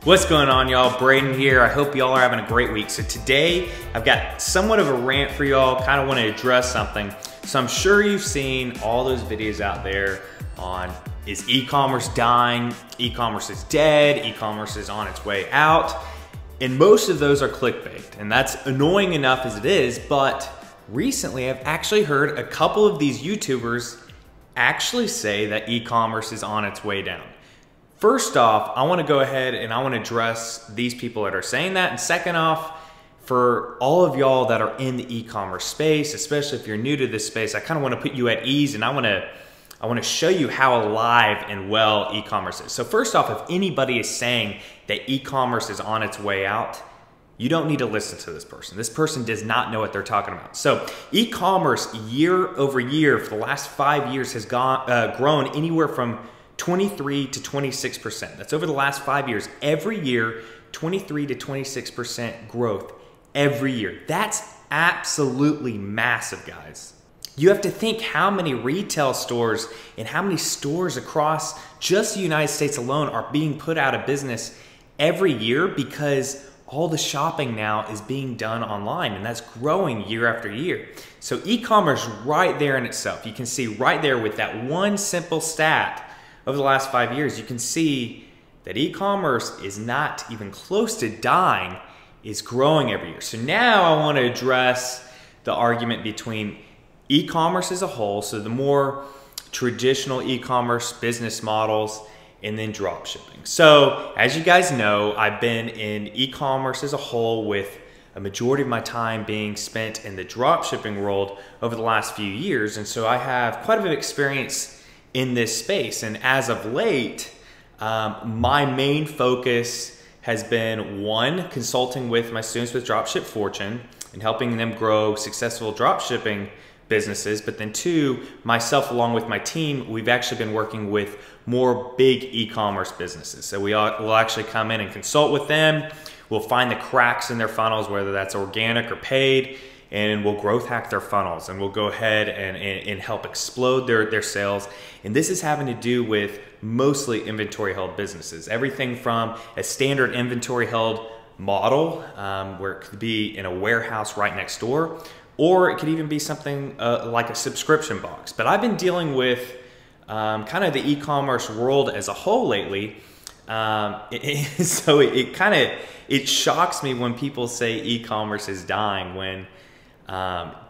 What's going on, y'all? Braden here. I hope y'all are having a great week. So today I've got somewhat of a rant for y'all, kind of want to address something. So I'm sure you've seen all those videos out there on, is e-commerce dying? E-commerce is dead. E-commerce is on its way out. And most of those are clickbait, and that's annoying enough as it is, but recently I've actually heard a couple of these YouTubers actually say that e-commerce is on its way down. First off, I want to go ahead and I want to address these people that are saying that. And second off, for all of y'all that are in the e-commerce space, especially if you're new to this space, I kind of want to put you at ease, and I want to show you how alive and well e-commerce is. So first off, if anybody is saying that e-commerce is on its way out, you don't need to listen to this person. This person does not know what they're talking about. So e-commerce year over year for the last 5 years has grown anywhere from 23 to 26%. That's over the last 5 years. Every year, 23 to 26% growth every year. That's absolutely massive, guys. You have to think how many retail stores and how many stores across just the United States alone are being put out of business every year because all the shopping now is being done online, and that's growing year after year. So e-commerce right there in itself, you can see right there with that one simple stat over the last 5 years, you can see that e-commerce is not even close to dying, is growing every year. So now I want to address the argument between e-commerce as a whole, so the more traditional e-commerce business models, and then drop shipping. So as you guys know, I've been in e-commerce as a whole, with a majority of my time being spent in the drop shipping world over the last few years. And so I have quite a bit of experience in this space. And as of late, my main focus has been, one, consulting with my students with Dropship Fortune and helping them grow successful drop shipping businesses. But then two, myself along with my team, we've actually been working with more big e-commerce businesses. So we'll actually come in and consult with them. We'll find the cracks in their funnels, whether that's organic or paid, and we'll growth hack their funnels, and we'll go ahead and help explode their sales. And this is having to do with mostly inventory held businesses. Everything from a standard inventory held model, where it could be in a warehouse right next door, or it could even be something like a subscription box. But I've been dealing with kind of the e-commerce world as a whole lately. So it shocks me when people say e-commerce is dying, when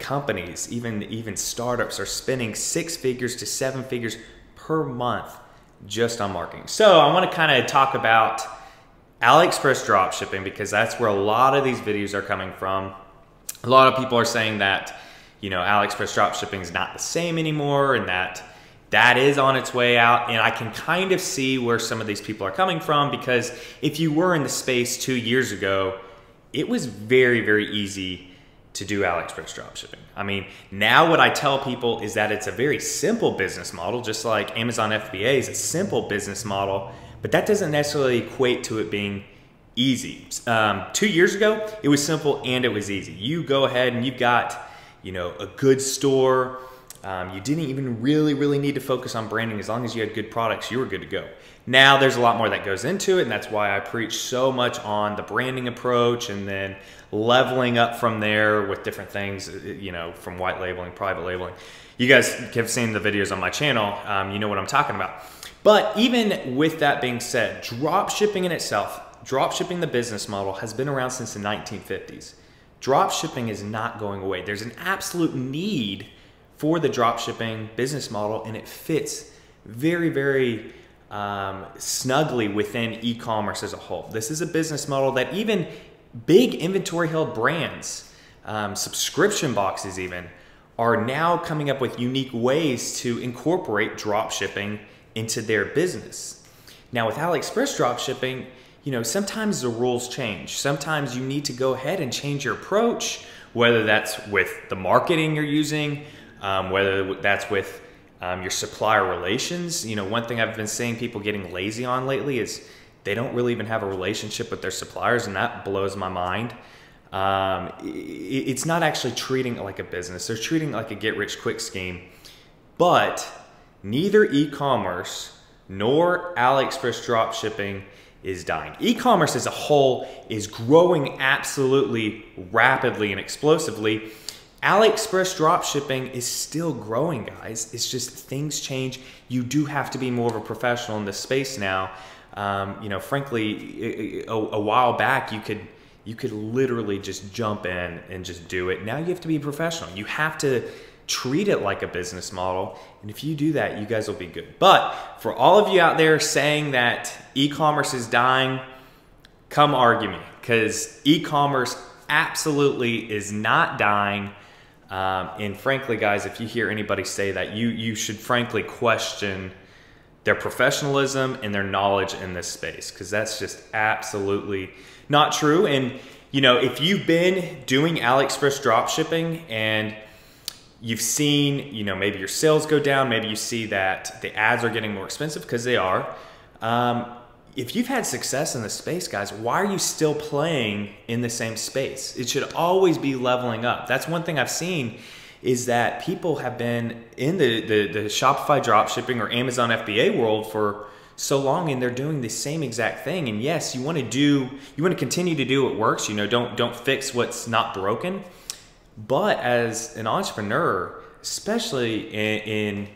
companies, even startups, are spending 6 figures to 7 figures per month just on marketing. So I want to kind of talk about AliExpress dropshipping, because that's where a lot of these videos are coming from. A lot of people are saying that, you know, AliExpress dropshipping is not the same anymore, and that is on its way out. And I can kind of see where some of these people are coming from, because if you were in the space 2 years ago, it was very, very easy to do AliExpress dropshipping. I mean, now what I tell people is that it's a very simple business model, just like Amazon FBA is a simple business model, but that doesn't necessarily equate to it being easy. 2 years ago, it was simple and it was easy. You go ahead and you've got, you know, a good store. You didn't even really need to focus on branding. As long as you had good products, you were good to go. Now there's a lot more that goes into it, and that's why I preach so much on the branding approach, and then leveling up from there with different things, you know, from white labeling, private labeling. You guys have seen the videos on my channel. You know what I'm talking about. But even with that being said, drop shipping in itself, drop shipping the business model, has been around since the 1950s. Drop shipping is not going away. There's an absolute need for the drop shipping business model, and it fits very, very snugly within e-commerce as a whole. This is a business model that even big inventory held brands, subscription boxes even, are now coming up with unique ways to incorporate drop shipping into their business. Now with AliExpress drop shipping, you know, sometimes the rules change. Sometimes you need to go ahead and change your approach, whether that's with the marketing you're using, whether that's with your supplier relations. You know, one thing I've been seeing people getting lazy on lately is they don't really even have a relationship with their suppliers, and that blows my mind. It's not actually treating it like a business. They're treating it like a get-rich-quick scheme. But neither e-commerce nor AliExpress dropshipping is dying. E-commerce as a whole is growing absolutely rapidly and explosively. AliExpress dropshipping is still growing, guys. It's just things change. You do have to be more of a professional in this space now. You know, frankly, a while back, you could literally just jump in and just do it. Now you have to be professional. You have to treat it like a business model. And if you do that, you guys will be good. But for all of you out there saying that e-commerce is dying, come argue me, because e-commerce absolutely is not dying. And frankly, guys, if you hear anybody say that, you should frankly question their professionalism and their knowledge in this space, because that's just absolutely not true. And you know, if you've been doing AliExpress dropshipping and you've seen, you know, maybe your sales go down, maybe you see that the ads are getting more expensive, because they are. If you've had success in this space, guys, why are you still playing in the same space? It should always be leveling up. That's one thing I've seen, is that people have been in the Shopify dropshipping or Amazon FBA world for so long, and they're doing the same exact thing. And yes, you want to continue to do what works. You know, don't fix what's not broken. But as an entrepreneur, especially in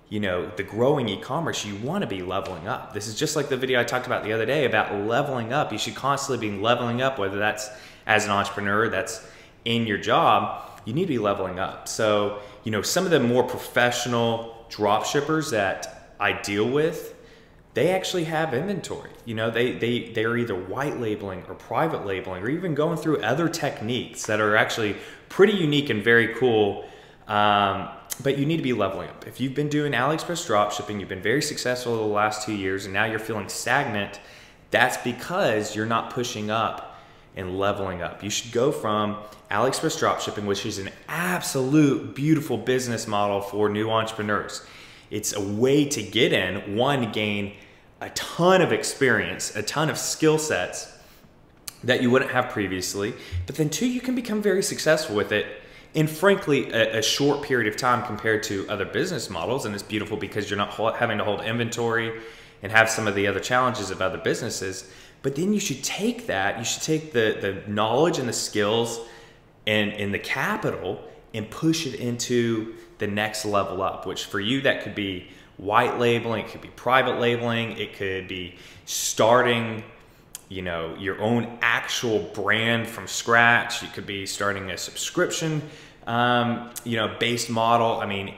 you know, the growing e-commerce, you want to be leveling up. This is just like the video I talked about the other day about leveling up. You should constantly be leveling up, whether that's as an entrepreneur, that's in your job, you need to be leveling up. So, you know, some of the more professional drop shippers that I deal with, they actually have inventory. You know, they're either white labeling or private labeling, or even going through other techniques that are actually pretty unique and very cool. But you need to be leveling up. If you've been doing AliExpress dropshipping, you've been very successful the last 2 years, and now you're feeling stagnant, that's because you're not pushing up and leveling up. You should go from AliExpress dropshipping, which is an absolute beautiful business model for new entrepreneurs. It's a way to get in, one, gain a ton of experience, a ton of skill sets that you wouldn't have previously, but then two, you can become very successful with it in frankly a short period of time compared to other business models. And it's beautiful because you're not having to hold inventory and have some of the other challenges of other businesses. But then you should take that, you should take the knowledge and the skills and the capital and push it into the next level up, which for you, that could be white labeling, it could be private labeling, it could be starting, you know, your own actual brand from scratch. You could be starting a subscription, you know, based model. I mean,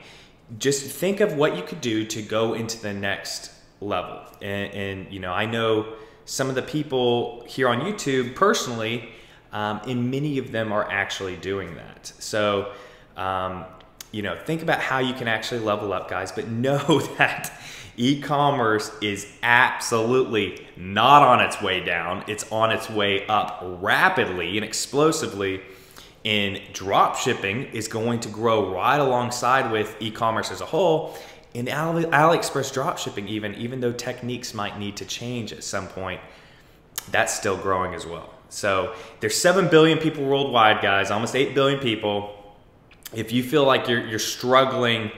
just think of what you could do to go into the next level. And you know, I know some of the people here on YouTube personally, and many of them are actually doing that. So, you know, think about how you can actually level up, guys, but know that e-commerce is absolutely not on its way down. It's on its way up rapidly and explosively. And drop shipping is going to grow right alongside with e-commerce as a whole. And AliExpress drop shipping, even though techniques might need to change at some point, that's still growing as well. So there's 7 billion people worldwide, guys, almost 8 billion people. If you feel like you're struggling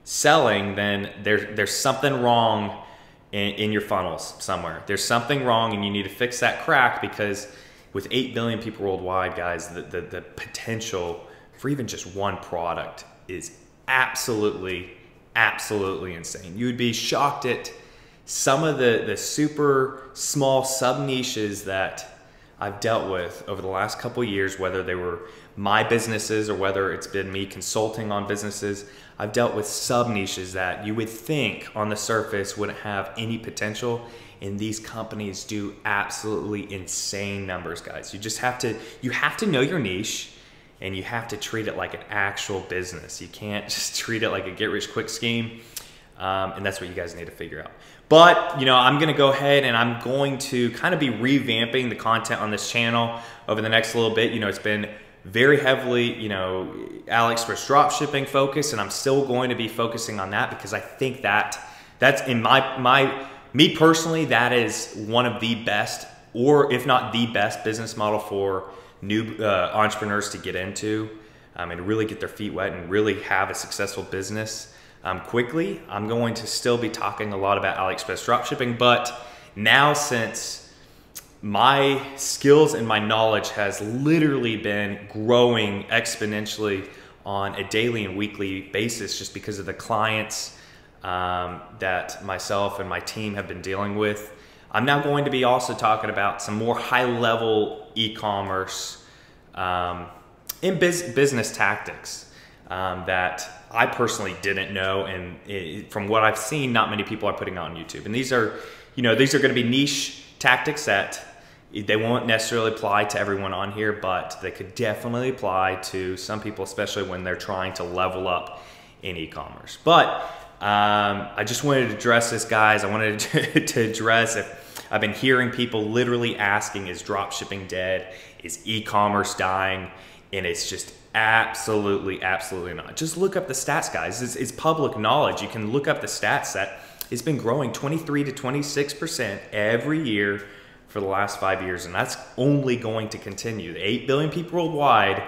selling, then there's something wrong in your funnels somewhere. There's something wrong, and you need to fix that crack, because with 8 billion people worldwide, guys, the potential for even just one product is absolutely insane. You would be shocked at some of the super small sub niches that I've dealt with over the last couple of years, whether they were my businesses or whether it's been me consulting on businesses. I've dealt with sub niches that you would think on the surface wouldn't have any potential, and these companies do absolutely insane numbers, guys. You just have to know your niche, and you have to treat it like an actual business. You can't just treat it like a get rich quick scheme. And that's what you guys need to figure out. But, you know, I'm going to go ahead and I'm going to kind of be revamping the content on this channel over the next little bit. You know, it's been very heavily, you know, AliExpress dropshipping focused, and I'm still going to be focusing on that because I think that's in me personally, that is one of the best, or if not the best, business model for new entrepreneurs to get into and really get their feet wet and really have a successful business quickly. I'm going to still be talking a lot about AliExpress dropshipping, but now since my skills and my knowledge has literally been growing exponentially on a daily and weekly basis just because of the clients that myself and my team have been dealing with. I'm now going to be also talking about some more high-level e-commerce in business tactics that I personally didn't know, and from what I've seen, not many people are putting on YouTube. And these are, these are going to be niche tactics that they won't necessarily apply to everyone on here, but they could definitely apply to some people, especially when they're trying to level up in e-commerce. But I just wanted to address this, guys. I wanted to address if I've been hearing people literally asking, is dropshipping dead? Is e-commerce dying? And it's just absolutely not. Just look up the stats, guys. It's public knowledge. You can look up the stats that it's been growing 23 to 26% every year for the last 5 years, and that's only going to continue. The 8 billion people worldwide,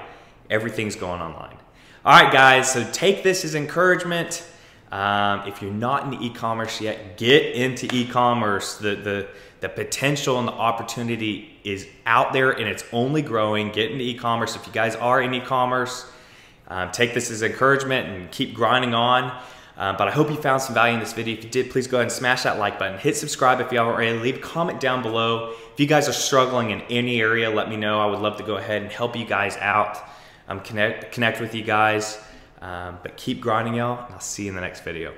everything's going online. All right, guys, so take this as encouragement. If you're not in e-commerce yet, get into e-commerce. The potential and the opportunity is out there, and it's only growing. Get into e-commerce. If you guys are in e-commerce, take this as encouragement and keep grinding on. But I hope you found some value in this video. If you did, please go ahead and smash that like button. Hit subscribe if you haven't already. Leave a comment down below. If you guys are struggling in any area, let me know. I would love to go ahead and help you guys out, connect with you guys. But keep grinding, y'all, and I'll see you in the next video.